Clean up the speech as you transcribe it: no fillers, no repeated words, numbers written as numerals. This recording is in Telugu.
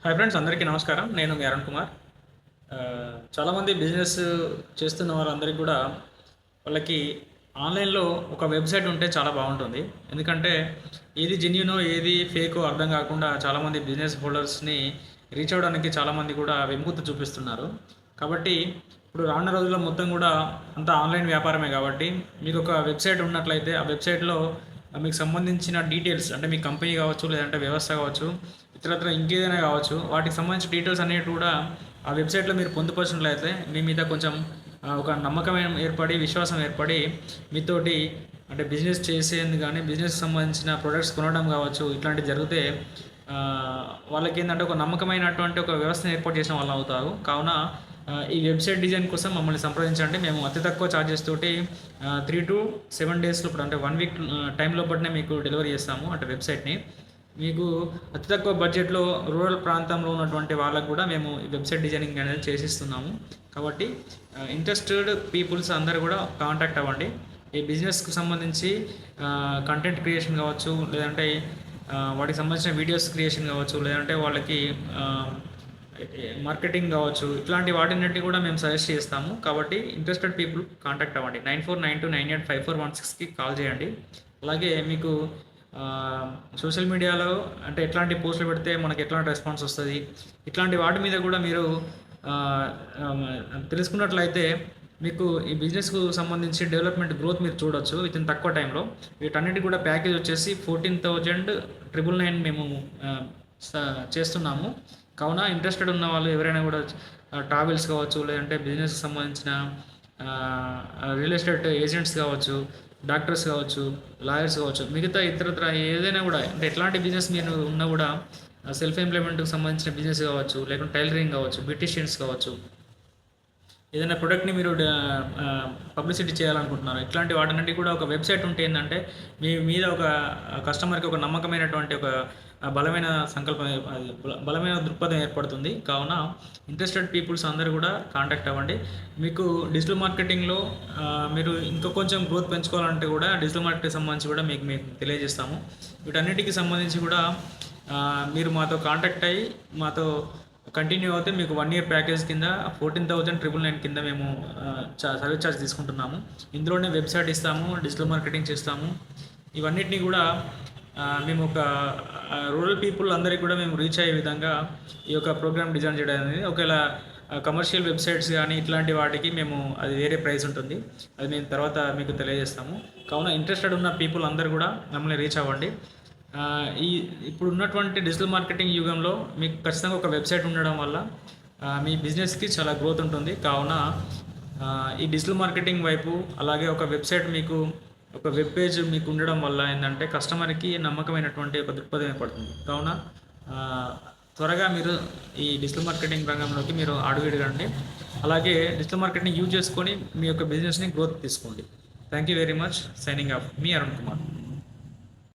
హాయ్ ఫ్రెండ్స్, అందరికీ నమస్కారం. నేను మీ అరుణ్ కుమార్. చాలామంది బిజినెస్ చేస్తున్న వారందరికీ కూడా వాళ్ళకి ఆన్లైన్లో ఒక వెబ్సైట్ ఉంటే చాలా బాగుంటుంది. ఎందుకంటే ఏది జెన్యూనో ఏది ఫేకో అర్థం కాకుండా చాలామంది బిజినెస్ హోల్డర్స్ని రీచ్ అవ్వడానికి చాలామంది కూడా విముఖత చూపిస్తున్నారు. కాబట్టి ఇప్పుడు రానున్న రోజుల్లో మొత్తం కూడా అంతా ఆన్లైన్ వ్యాపారమే. కాబట్టి మీకు ఒక వెబ్సైట్ ఉన్నట్లయితే ఆ వెబ్సైట్లో మీకు సంబంధించిన డీటెయిల్స్, అంటే మీ కంపెనీ కావచ్చు, లేదంటే వ్యవస్థ కావచ్చు, ఇతరత్ర ఇంకేదైనా కావచ్చు, వాటికి సంబంధించిన డీటెయిల్స్ అనేవి కూడా ఆ వెబ్సైట్లో మీరు పొందుపరిచినట్లయితే మీ మీద కొంచెం ఒక నమ్మకం ఏర్పడి, విశ్వాసం ఏర్పడి మీతోటి అంటే బిజినెస్ చేసేందుకు కానీ, బిజినెస్కి సంబంధించిన ప్రొడక్ట్స్ కొనడం కావచ్చు, ఇట్లాంటివి జరిగితే వాళ్ళకి ఏంటంటే ఒక నమ్మకమైనటువంటి ఒక వ్యవస్థను ఏర్పాటు చేసిన వాళ్ళు అవుతారు. కావున ఈ వెబ్సైట్ డిజైన్ కోసం మమ్మల్ని సంప్రదించండి. మేము అతి తక్కువ ఛార్జెస్ తోటి 3 to 7 డేస్ లోపల, అంటే 1 వీక్ టైం లోపలనే మీకు డెలివరీ చేస్తాము. అంటే వెబ్సైట్ని మీకు అతి తక్కువ బడ్జెట్లో రూరల్ ప్రాంతంలో ఉన్నటువంటి వాళ్ళకు కూడా మేము ఈ వెబ్సైట్ డిజైనింగ్ అనేది చేసిస్తున్నాము. కాబట్టి ఇంట్రెస్టెడ్ పీపుల్స్ అందరూ కూడా కాంటాక్ట్ అవ్వండి. ఈ బిజినెస్కి సంబంధించి కంటెంట్ క్రియేషన్ కావచ్చు, లేదంటే వాటికి సంబంధించిన వీడియోస్ క్రియేషన్ కావచ్చు, లేదంటే వాళ్ళకి మార్కెటింగ్ కావచ్చు, ఇట్లాంటి వాటిన్నింటినీ కూడా మేము సజెస్ట్ చేస్తాము. కాబట్టి ఇంట్రెస్టెడ్ పీపుల్ కాంటాక్ట్ అవ్వండి. 9492985416కి కాల్ చేయండి. అలాగే మీకు సోషల్ మీడియాలో అంటే ఎట్లాంటి పోస్టులు పెడితే మనకి ఎట్లాంటి రెస్పాన్స్ వస్తుంది, ఇట్లాంటి వాటి మీద కూడా మీరు తెలుసుకున్నట్లయితే మీకు ఈ బిజినెస్కు సంబంధించి డెవలప్మెంట్ గ్రోత్ మీరు చూడొచ్చు విత్ ఇన్ తక్కువ టైంలో. వీటన్నిటి కూడా ప్యాకేజ్ వచ్చేసి 14,999 మేము చేస్తున్నాము. కావున ఇంట్రెస్టెడ్ ఉన్న వాళ్ళు ఎవరైనా కూడా ట్రావెల్స్ కావచ్చు, లేదంటే బిజినెస్కి సంబంధించిన రియల్ ఎస్టేట్ ఏజెంట్స్ కావచ్చు, డాక్టర్స్ కావచ్చు, లాయర్స్ కావచ్చు, మిగతా ఇతరత్ర ఏదైనా కూడా, అంటే ఎట్లాంటి బిజినెస్ మీరు ఉన్నా కూడా, సెల్ఫ్ ఎంప్లాయ్మెంట్కి సంబంధించిన బిజినెస్ కావచ్చు, లేకుంటే టైలరింగ్ కావచ్చు, బ్యూటీషియన్స్ కావచ్చు, ఏదైనా ప్రొడక్ట్ని మీరు పబ్లిసిటీ చేయాలనుకుంటున్నారు, ఇట్లాంటి వాటినంటే కూడా ఒక వెబ్సైట్ ఉంటే ఏంటంటే మీ మీద ఒక కస్టమర్కి ఒక నమ్మకమైనటువంటి ఒక బలమైన సంకల్పం, బలమైన దృక్పథం ఏర్పడుతుంది. కావున ఇంట్రెస్టెడ్ పీపుల్స్ అందరూ కూడా కాంటాక్ట్ అవ్వండి. మీకు డిజిటల్ మార్కెటింగ్లో మీరు ఇంకా కొంచెం గ్రోత్ పెంచుకోవాలంటే కూడా డిజిటల్ మార్కెటింగ్ సంబంధించి కూడా మీకు తెలియజేస్తాము. వీటన్నిటికీ సంబంధించి కూడా మీరు మాతో కాంటాక్ట్ అయ్యి మాతో కంటిన్యూ అవుతే మీకు 1 year ప్యాకేజ్ కింద 14,999 కింద మేము సర్వీస్ ఛార్జ్ తీసుకుంటున్నాము. ఇందులోనే వెబ్సైట్ ఇస్తాము, డిజిటల్ మార్కెటింగ్ చేస్తాము. ఇవన్నిటిని కూడా మేము ఒక రూరల్ పీపుల్ అందరికీ కూడా మేము రీచ్ అయ్యే విధంగా ఈ యొక్క ప్రోగ్రామ్ డిజైన్ చేయడం అనేది. ఒకవేళ కమర్షియల్ వెబ్సైట్స్ కానీ ఇట్లాంటి వాటికి మేము అది వేరే ప్రైస్ ఉంటుంది, అది మేము తర్వాత మీకు తెలియజేస్తాము. కావున ఇంట్రెస్టెడ్ ఉన్న పీపుల్ అందరూ కూడా మమ్మల్ని రీచ్ అవ్వండి. ఇప్పుడు ఉన్నటువంటి డిజిటల్ మార్కెటింగ్ యుగంలో మీకు ఖచ్చితంగా ఒక వెబ్సైట్ ఉండడం వల్ల మీ బిజినెస్కి చాలా గ్రోత్ ఉంటుంది. కావున ఈ డిజిటల్ మార్కెటింగ్ వైపు, అలాగే ఒక వెబ్సైట్ మీకు, ఒక వెబ్ పేజ్ మీకు ఉండడం వల్ల ఏంటంటే కస్టమర్కి నమ్మకమైనటువంటి ఒక దృక్పథం ఏర్పడుతుంది. కావున త్వరగా మీరు ఈ డిజిటల్ మార్కెటింగ్ రంగంలోకి మీరు అడుగుడండి. అలాగే డిజిటల్ మార్కెటింగ్ యూజ్ చేసుకొని మీ యొక్క బిజినెస్ని గ్రోత్ తీసుకోండి. Thank you very much. Signing off, me Arun Kumar.